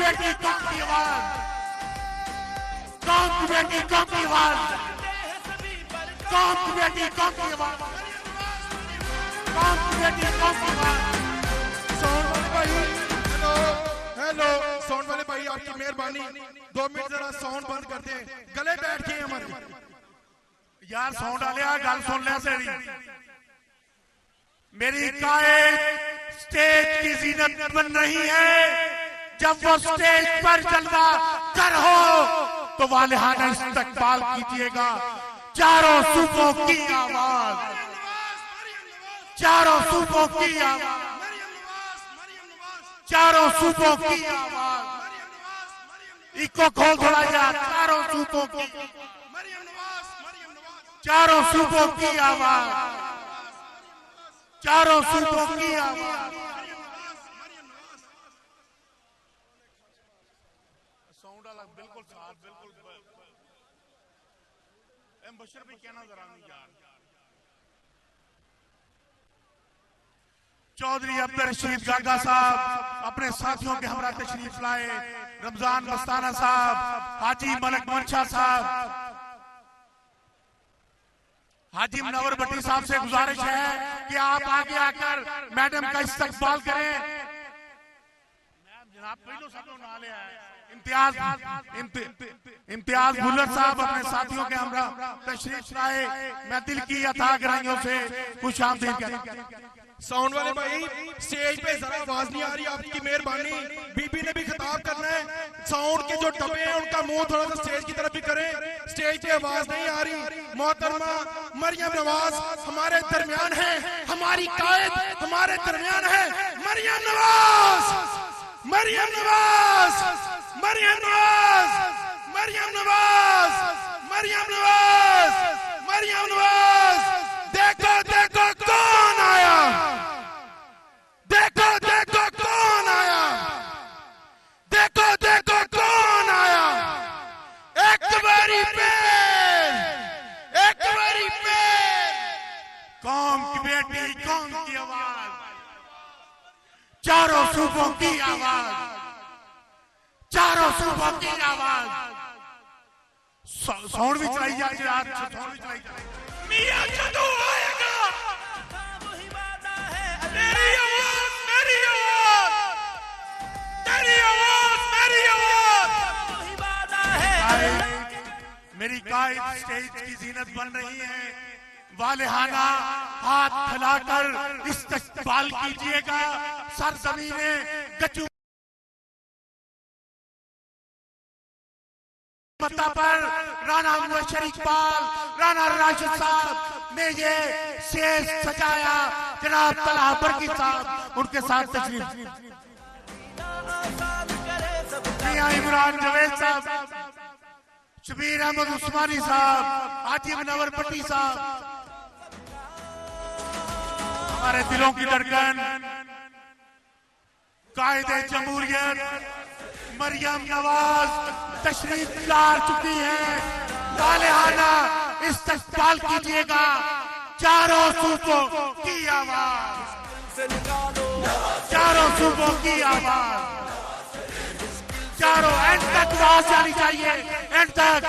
बेटी कौन की आवाज, कौन की बेटी कौन की आवाज, कौन की बेटी कौन की आवाज, कौन की बेटी कौन की आवाज। साउंड वाले भाई, हेलो हेलो, साउंड वाले भाई आपकी मेहरबानी 2 मिनट जरा साउंड बंद कर दे, गले बैठ गए हमारे यार। साउंड वाले गल सुन ले तेरी, मेरी कायद स्टेज की जीनत बन रही है। जब वो स्टेज पर जलवा कर हो तो वालिहाना इस्तकबाल कीजिएगा। चारों सूबों की आवाज, चारों सूबों की आवाज, चारों सूबों की आवाज, इको खोल थोड़ा यार। चारों सूबों की, चारों सूबों की आवाज, चारों सूबों की आवाज। साउंड अलग बिल्कुल साथ, बिल्कुल बशर भी कहना जरा नहीं यार। चौधरी अब्दुल रशीद गागा साहब अपने साथियों के हमरा तशरीफ लाए। रमजान मस्ताना साहब, हाजी मलक मंशा साहब, हाजी मुनव्वर भट्टी साहब से गुजारिश है कि आप आगे आकर मैडम का इस्तकबाल करें। जनाब पहले सब लोग नाले आए। इम्तियाज भुल्लर साहब अपने साथियों के हमरा तशरीफ लाए। मैं दिल की अथाह गहराइयों से खुश आमदीद कहता हूं। साउंड वाले भाई स्टेज पे जरा आवाज नहीं आ रही, आपकी मेहरबानी। बीबी ने भी खिताब करना है, साउंड के जो डब्बे हैं उनका मुंह थोड़ा सा स्टेज की तरफ भी करें। स्टेज पे आवाज नहीं आ रही। मोहतरमा मरियम नवाज हमारे दरमियान है, हमारी कायद हमारे दरमियान है। मरियम नवाज, मरियम नवाज, मरियम नवाज, मरियम नवाज, मरियम नवाज, मरियम नवाज। देखो देखो कौन आया, देखो देखो कौन आया, देखो देखो कौन आया। एक बारी पैर, एक बारी पैर। कौम की बेटी कौम की आवाज, चारों सूबों की आवाज, चारों सूबों की आवाज। साउंड भी चलाई जाए यार, साउंड भी चलाई जाए। मियां जदू आएगा मेरी आवाज, मेरी आवाज, तेरी आवाज, मेरी आवाज। मेरी कायद स्टेज की जीनत बन रही है। वालिहाना हाथ फैलाकर इस्तकबाल कीजिएगा। सरजमीने गचू पर राणा मुबशर इकबाल, राणा राशिद साहब ने ये स्टेज सजाया। जनाब तलहा बरकी साहब उनके साथ तशरीफ, मियां इमरान जवेद साहब, शबीर अहमद उस्मानी साहब, हाजी मुनव्वर भट्टी साहब, हमारे दिलों की धड़कन कायदे जमहूरियत मरियम नवाज तशरीफ ला चुकी है। वालिहाना इस्तकबाल कीजिएगा। चारों सूबों की आवाज, चारों सूबों की आवाज, चारों एंड तक आवाज जानी चाहिए, एंड तक।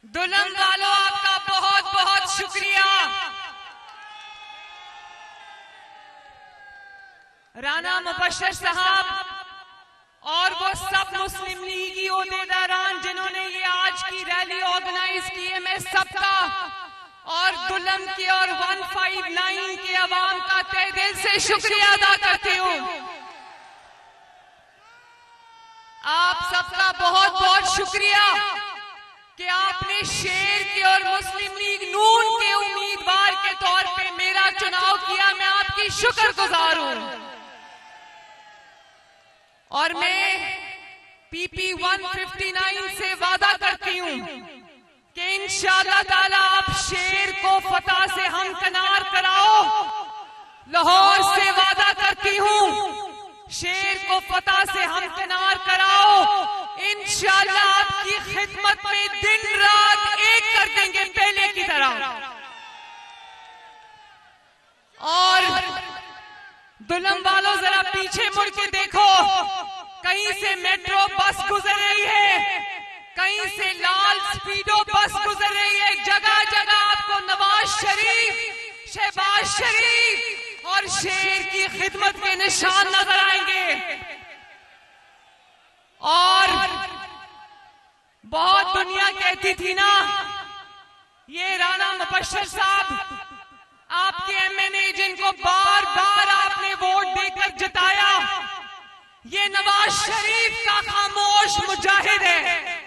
दुल्हन वालों, आपका बहुत बहुत शुक्रिया। राना मुबश्शिर साहब और वो सब मुस्लिम लीगी ओहदेदारान जिन्होंने ये आज की रैली ऑर्गेनाइज की है, मैं सबका और दुल्हन के और 159 के अवाम का तहे दिल से शुक्रिया अदा करती हूँ। आप सबका बहुत बहुत शुक्रिया कि आपने शेर के और मुस्लिम लीग नून के उम्मीदवार के तौर पे मेरा चुनाव किया। मैं आपकी शुक्रगुजार हूं और मैं पीपी 159 से वादा करती हूं कि इंशाअल्लाह ताला आप शेर को फतह से हमकनार कराओ। लाहौर से वादा करती हूं शेर को फतह से हमकनार कराओ। इंशाअल्लाह आपकी खिदमत में दिन रात एक कर देंगे पहले की तरह। और दुल्हन वालों, जरा पीछे मुड़ के देखो, कहीं से मेट्रो बस गुजर रही है, कहीं से लाल स्पीडो बस गुजर रही है। जगह जगह आपको नवाज शरीफ, शहबाज शरीफ और शेर की खिदमत के निशान नजर आएंगे। और बहुत दुनिया कहती थी ना, ये राना मुबश्शिर साहब आपके एमएनए जिनको बार बार आपने वोट देकर जिताया, ये नवाज शरीफ का खामोश मुजाहिद है।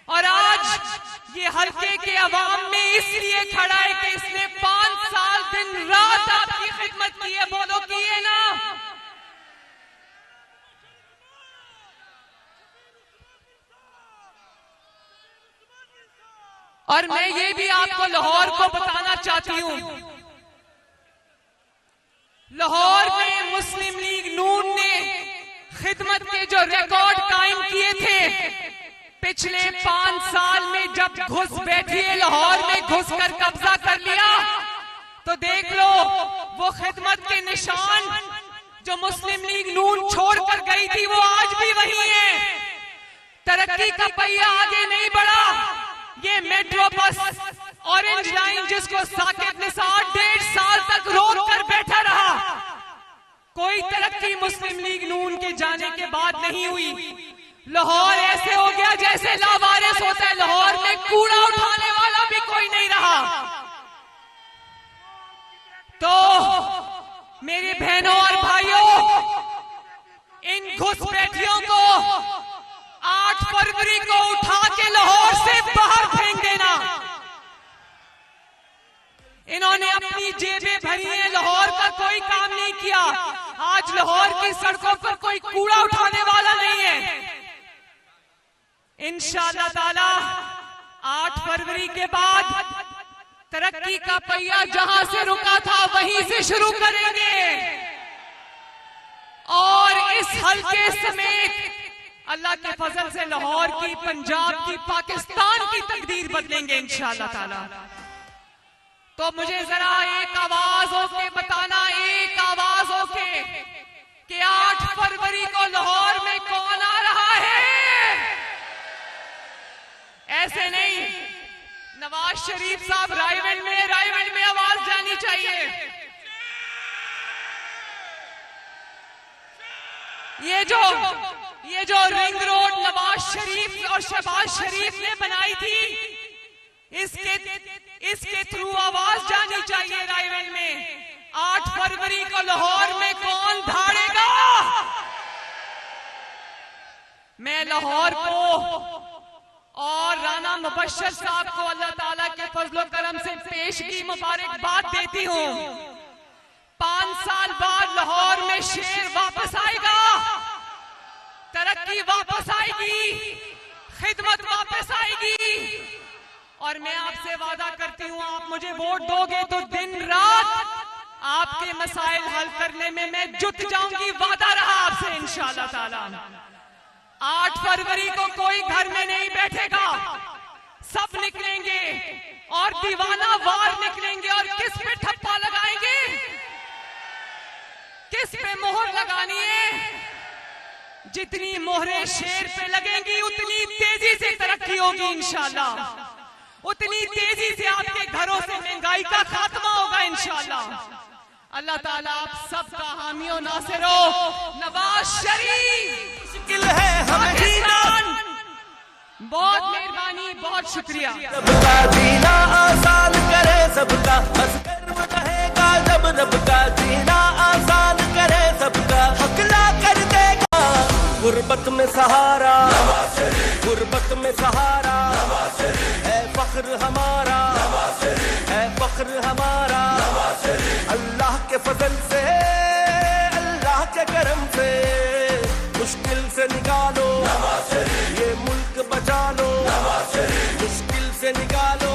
और आज ये हल्के के अवाम में इसलिए खड़ा है कि इसने 5 साल दिन रात आपकी खिदमत की है। बोलो की है ना? और मैं ये भी आपको लाहौर को बताना चाहती हूं, लाहौर में मुस्लिम लीग नून ने खिदमत के जो रिकॉर्ड कायम किए थे पिछले 5 साल में, जब घुस बैठी है लाहौर में, घुस कर कब्जा कर लिया, तो देख लो वो खिदमत के निशान जो मुस्लिम लीग नून छोड़कर गई थी वो आज भी वही है। तरक्की का पहिया आगे नहीं बढ़ा। ये मेट्रो बस ऑरेंज लाइन जिसको साकिब निसार 1.5 साल तक रोक कर बैठा रहा, कोई तरक्की मुस्लिम लीग नून के जाने के बाद नहीं हुई। लाहौर ऐसे हो गया जैसे लावारिस होता है, लाहौर में कूड़ा उठाने वाला भी कोई नहीं रहा। तो मेरे बहनों और भाइयों, इन घुसपैठियों को 8 फरवरी को उठा के लाहौर से बाहर फेंक देना। इन्होंने अपनी जेबें भरी हैं, लाहौर का कोई काम नहीं किया। आज लाहौर की सड़कों पर कोई कूड़ा उठाने वाला नहीं है। इंशाअल्लाह ताला 8 फरवरी के बाद तरक्की का पहिया जहां से रुका था वहीं से शुरू करेंगे और इस हल्के समेत अल्लाह के फजल से लाहौर की, पंजाब की, पाकिस्तान की तकदीर बदलेंगे इंशाअल्लाह ताला। तो मुझे जरा एक आवाज होके बताना, एक आवाज होके, कि 8 फरवरी को लाहौर में कौन आ रहा है? ऐसे नहीं, नवाज शरीफ साहब रायगढ़ में आवाज जानी चाहिए। ये जो रिंग रोड नवाज शरीफ और शहबाज शरीफ ने बनाई थी, इसके थ्रू आवाज जानी चाहिए रायगढ़ में। 8 फरवरी को लाहौर में कौन धाड़ेगा? मैं लाहौर को और राना मुबश्शिर साहब को अल्लाह ताला के फजलो करम से पेश की मुबारकबाद देती हूँ। 5 साल बाद लाहौर में शेर वापस आएगा, तरक्की वापस आएगी, खिदमत वापस आएगी। और मैं आपसे वादा करती हूँ, आप मुझे वोट दोगे तो दिन रात आपके मसाइल हल करने में मैं जुट जाऊंगी। वादा रहा आपसे इंशाअल्लाह ताला। 8 फरवरी को कोई घर में नहीं बैठेगा, सब निकलेंगे और दीवाना वार निकलेंगे। और किस पे ठप्पा लगाएंगे, किस पे मोहर लगानी है? जितनी मोहरें शेर पे लगेंगी उतनी तेजी से तरक्की होगी इंशाल्लाह, उतनी तेजी से आपके घरों से महंगाई का खात्मा होगा इंशाल्लाह। अल्लाह ताला आप सबका हामी और नासिर हो। नवाज शरीफ मुश्किल है हमें पाकिस्तान, बहुत मेहरबानी, बहुत शुक्रिया। सबका जीना आसान करे सबका, बस कर्म रहेगा जब रब का जीना आसान करे सबका, हकला कर देगा गुर्बत में सहारा, गुर्बत में सहारा है फख्र हमारा, है फख्र हमारा। अल्लाह के फजल से, अल्लाह के करम से मुश्किल से निकालो ये मुल्क बचा लो, मुश्किल से निकालो